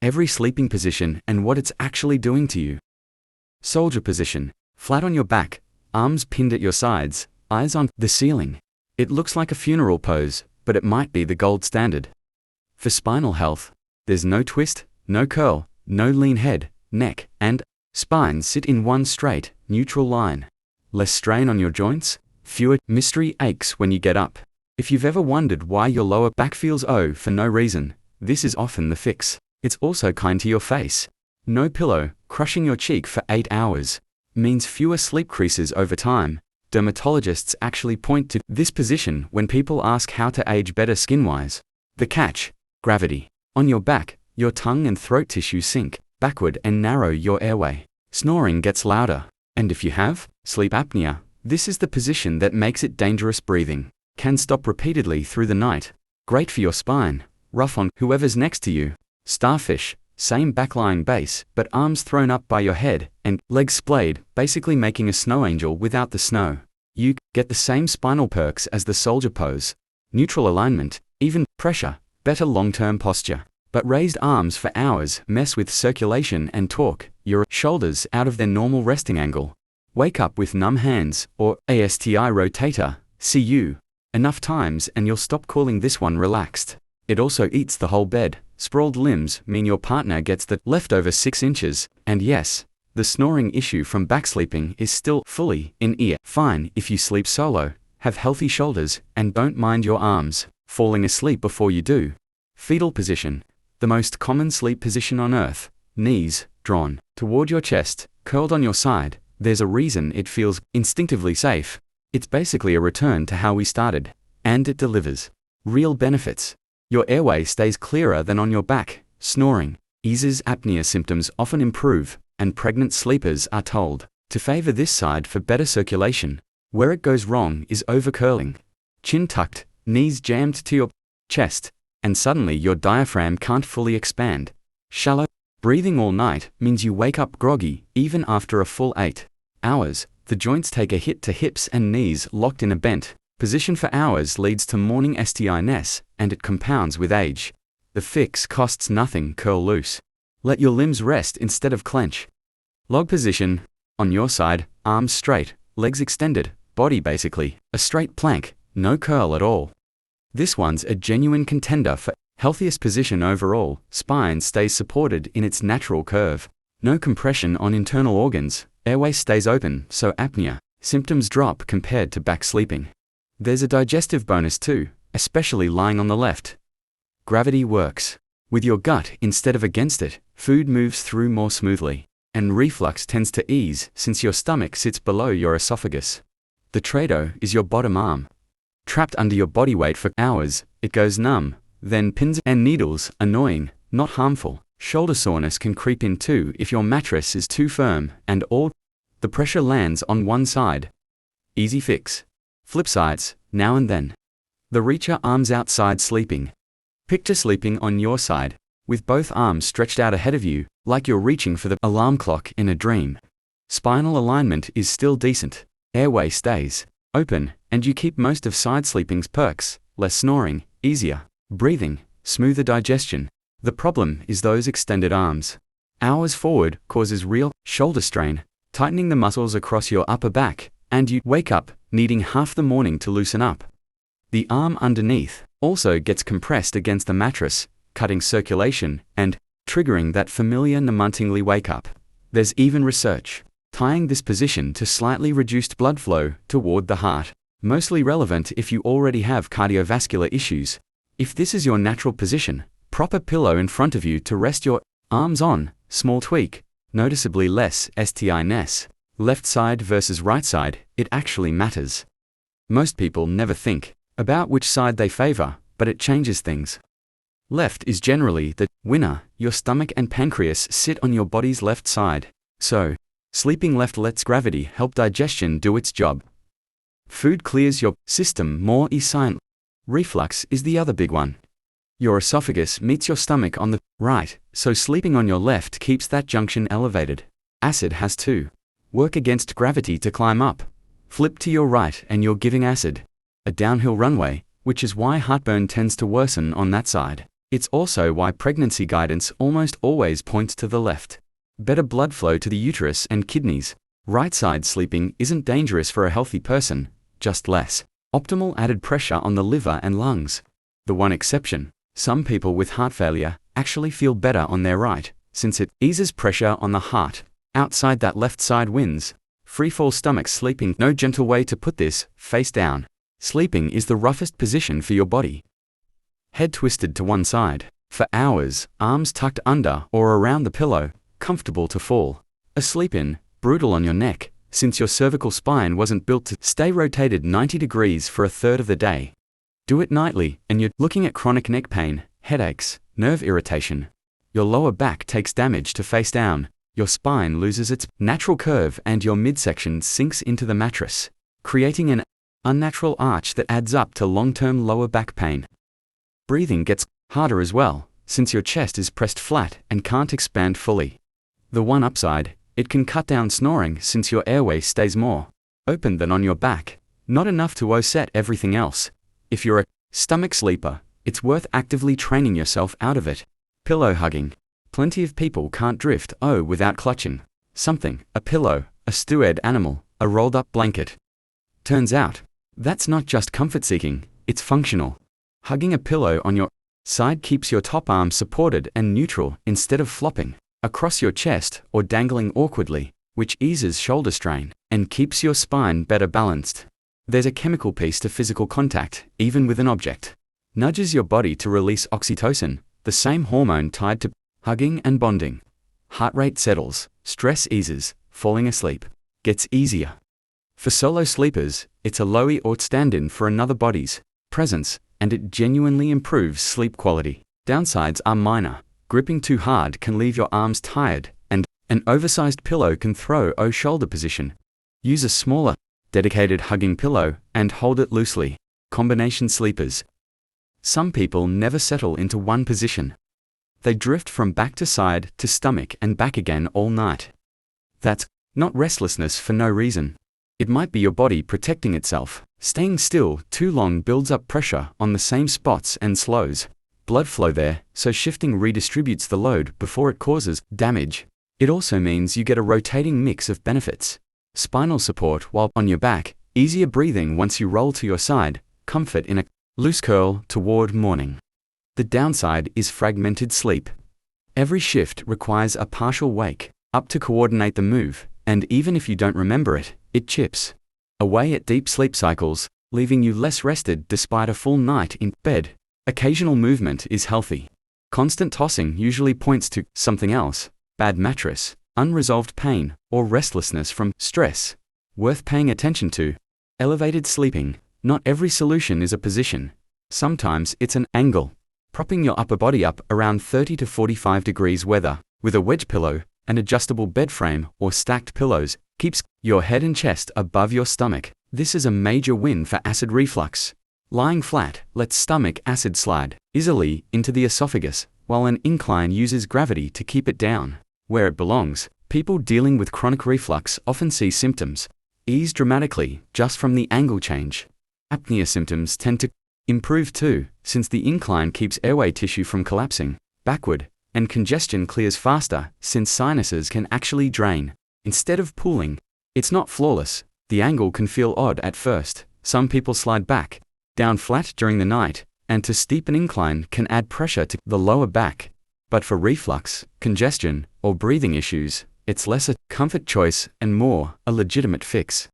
every sleeping position and what it's actually doing to you. Soldier position. Flat on your back, arms pinned at your sides, eyes on the ceiling. It looks like a funeral pose, but it might be the gold standard. For spinal health, there's no twist, no curl, no lean head, neck, and spine sit in one straight, neutral line. Less strain on your joints, fewer mystery aches when you get up. If you've ever wondered why your lower back feels for no reason, this is often the fix. It's also kind to your face. No pillow, crushing your cheek for 8 hours, means fewer sleep creases over time. Dermatologists actually point to this position when people ask how to age better skin-wise. The catch: gravity. On your back, your tongue and throat tissue sink backward and narrow your airway. Snoring gets louder. And if you have sleep apnea, this is the position that makes it dangerous breathing. Can stop repeatedly through the night. Great for your spine. Rough on whoever's next to you. Starfish. Same back-lying base, but arms thrown up by your head, and legs splayed, basically making a snow angel without the snow. You get the same spinal perks as the soldier pose. Neutral alignment, even pressure, better long-term posture. But raised arms for hours mess with circulation and torque your shoulders out of their normal resting angle. Wake up with numb hands, or ASTI rotator, CU, enough times and you'll stop calling this one relaxed. It also eats the whole bed. Sprawled limbs mean your partner gets the leftover 6 inches, and yes, the snoring issue from backsleeping is still fully in ear. Fine if you sleep solo, have healthy shoulders, and don't mind your arms falling asleep before you do. Fetal position. The most common sleep position on earth. Knees drawn toward your chest, curled on your side. There's a reason it feels instinctively safe. It's basically a return to how we started, and it delivers real benefits. Your airway stays clearer than on your back. Snoring eases apnea symptoms often improve, and pregnant sleepers are told to favor this side for better circulation. Where it goes wrong is overcurling. Chin tucked, knees jammed to your chest, and suddenly your diaphragm can't fully expand. Shallow breathing all night means you wake up groggy even after a full 8 hours. The joints take a hit to hips and knees locked in a bent position for hours leads to morning STI-ness, and it compounds with age. The fix costs nothing. Curl loose. Let your limbs rest instead of clench. Log position. On your side, arms straight, legs extended, body basically a straight plank, no curl at all. This one's a genuine contender for healthiest position overall. Spine stays supported in its natural curve. No compression on internal organs. Airway stays open, so apnea symptoms drop compared to back sleeping. There's a digestive bonus too, especially lying on the left. Gravity works. With your gut instead of against it, food moves through more smoothly, and reflux tends to ease since your stomach sits below your esophagus. The trade-off is your bottom arm. Trapped under your body weight for hours, it goes numb, then pins and needles. Annoying, not harmful. Shoulder soreness can creep in too if your mattress is too firm and all the pressure lands on one side. Easy fix. Flip sides, now and then. The reach your arms outside sleeping. Picture sleeping on your side, with both arms stretched out ahead of you, like you're reaching for the alarm clock in a dream. Spinal alignment is still decent. Airway stays open, and you keep most of side sleeping's perks. Less snoring, easier breathing, smoother digestion. The problem is those extended arms. Hours forward causes real shoulder strain, tightening the muscles across your upper back, and you wake up needing half the morning to loosen up. The arm underneath also gets compressed against the mattress, cutting circulation and triggering that familiar namuntingly wake up. There's even research tying this position to slightly reduced blood flow toward the heart, mostly relevant if you already have cardiovascular issues. If this is your natural position, proper pillow in front of you to rest your arms on, small tweak, noticeably less STI-ness. Left side versus right side, it actually matters. Most people never think about which side they favor, but it changes things. Left is generally the winner. Your stomach and pancreas sit on your body's left side. So, sleeping left lets gravity help digestion do its job. Food clears your system more silently. Reflux is the other big one. Your esophagus meets your stomach on the right, so sleeping on your left keeps that junction elevated. Acid has to work against gravity to climb up. Flip to your right and you're giving acid a downhill runway, which is why heartburn tends to worsen on that side. It's also why pregnancy guidance almost always points to the left. Better blood flow to the uterus and kidneys. Right side sleeping isn't dangerous for a healthy person, just less optimal added pressure on the liver and lungs. The one exception, some people with heart failure actually feel better on their right, since it eases pressure on the heart. Outside that left side wins. Freefall stomach sleeping. No gentle way to put this, face down. Sleeping is the roughest position for your body. Head twisted to one side. For hours, arms tucked under or around the pillow, comfortable to fall asleep in, brutal on your neck, since your cervical spine wasn't built to stay rotated 90 degrees for a third of the day. Do it nightly, and you're looking at chronic neck pain, headaches, nerve irritation. Your lower back takes damage to face down, your spine loses its natural curve and your midsection sinks into the mattress, creating an unnatural arch that adds up to long-term lower back pain. Breathing gets harder as well, since your chest is pressed flat and can't expand fully. The one upside, it can cut down snoring since your airway stays more open than on your back, not enough to offset everything else. If you're a stomach sleeper, it's worth actively training yourself out of it. Pillow hugging. Plenty of people can't drift without clutching something, a pillow, a stewed animal, a rolled up blanket. Turns out, that's not just comfort seeking, it's functional. Hugging a pillow on your side keeps your top arm supported and neutral instead of flopping across your chest or dangling awkwardly, which eases shoulder strain and keeps your spine better balanced. There's a chemical piece to physical contact, even with an object. Nudges your body to release oxytocin, the same hormone tied to hugging and bonding. Heart rate settles, stress eases, falling asleep gets easier. For solo sleepers, it's a lowy or stand-in for another body's presence, and it genuinely improves sleep quality. Downsides are minor. Gripping too hard can leave your arms tired, and an oversized pillow can throw shoulder position. Use a smaller, dedicated hugging pillow, and hold it loosely. Combination sleepers. Some people never settle into one position. They drift from back to side to stomach and back again all night. That's not restlessness for no reason. It might be your body protecting itself. Staying still too long builds up pressure on the same spots and slows blood flow there, so shifting redistributes the load before it causes damage. It also means you get a rotating mix of benefits. Spinal support while on your back, easier breathing once you roll to your side, comfort in a loose curl toward morning. The downside is fragmented sleep. Every shift requires a partial wake up to coordinate the move, and even if you don't remember it, it chips away at deep sleep cycles, leaving you less rested despite a full night in bed. Occasional movement is healthy. Constant tossing usually points to something else: bad mattress, unresolved pain, or restlessness from stress. Worth paying attention to. Elevated sleeping. Not every solution is a position. Sometimes it's an angle. Propping your upper body up around 30 to 45 degrees weather, with a wedge pillow, an adjustable bed frame, or stacked pillows, keeps your head and chest above your stomach. This is a major win for acid reflux. Lying flat lets stomach acid slide easily into the esophagus, while an incline uses gravity to keep it down where it belongs. People dealing with chronic reflux often see symptoms ease dramatically just from the angle change. Apnea symptoms tend to improve too, since the incline keeps airway tissue from collapsing backward, and congestion clears faster since sinuses can actually drain instead of pooling. It's not flawless. The angle can feel odd at first. Some people slide back down flat during the night, and to steep an incline can add pressure to the lower back. But for reflux, congestion, or breathing issues, it's less a comfort choice and more a legitimate fix.